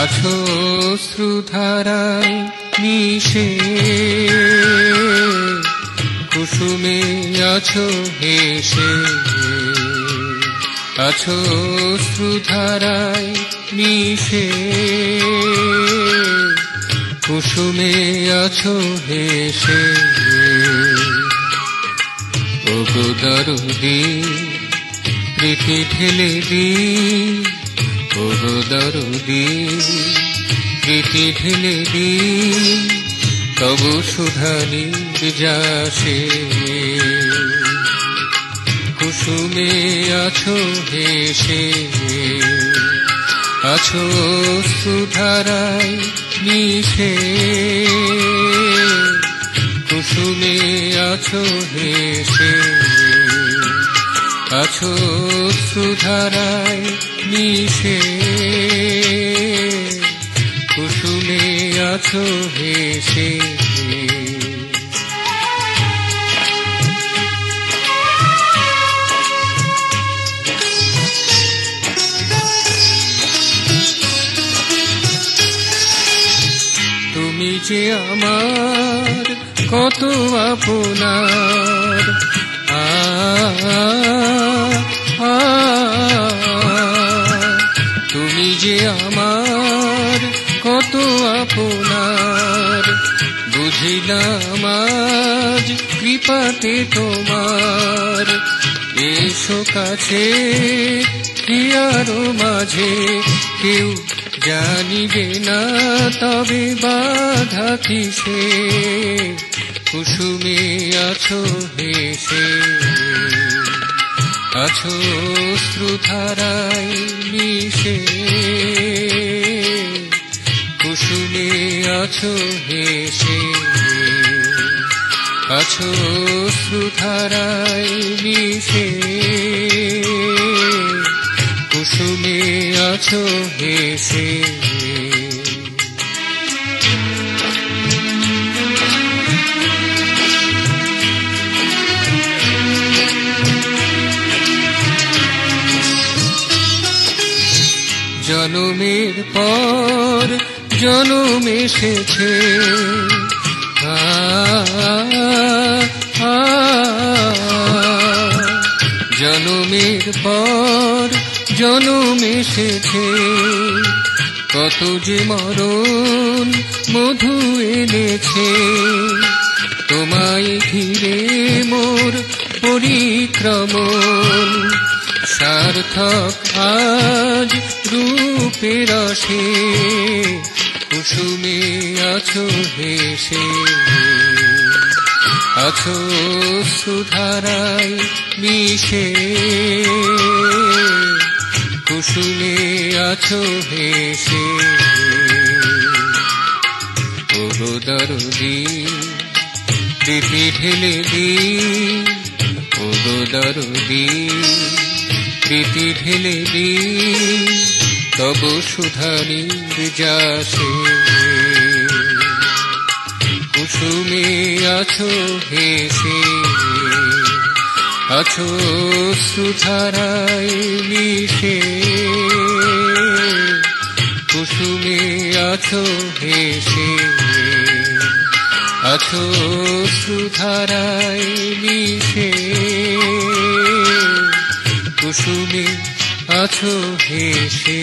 আছো অশ্রুধারায় মিশে, কুসুমে আছো হেসে। আছো অশ্রুধারায় মিশে, কুসুমে আছো হেসে। ওগো দরদি প্রীতি ঢেলে দি, ওগো দরদি প্রীতি ঢেলে দি, তবু সুধা নির্যাসে। কুসুমে আছো হেসে, আছো অশ্রুধারায় মিশে, কুসুমে আছো হেসে। আছো অশ্রুধারায় মিশে, কুসুমে আছো হেসে। তুমি যে আমার কত আপনার, তুমি যে আমার কত আপনার, বুঝিলাম আজ কৃপাতে তোমার। এসো কাছে হিয়ারো মাঝে, কেউ জানিবে না তবে বাধা কিসে। কুসুমে আছো হেসে, আছো অশ্রুধারায় মিশে, কুসুমে আছো হেসে। আছো অশ্রুধারায় মিশে, কুসুমে আছো হেসে। জনমের পর জনম এসেছে, জনমের পর জনম এসেছে। কত যে মরণ মধু এনেছে, তোমায় ঘিরে মোর পরিক্রমণ। সার্থক আজ রূপে রসে, কুসুমে আছো হেসে। আছো অশ্রুধারায় মিশে, কুসুমে আছো হেসে। ওগো দরদি প্রীতি ঢেলে দি, ওগো দরদি প্রীতি ঢেলে দি, তবু সুধা নির্যাসে। কুসুমে আছো হেসে, আছো অশ্রুধারায় মিশে, কুসুমে আছো হেসে। আছো অশ্রুধারায় মিশে, কুসুমে আছো হেসে।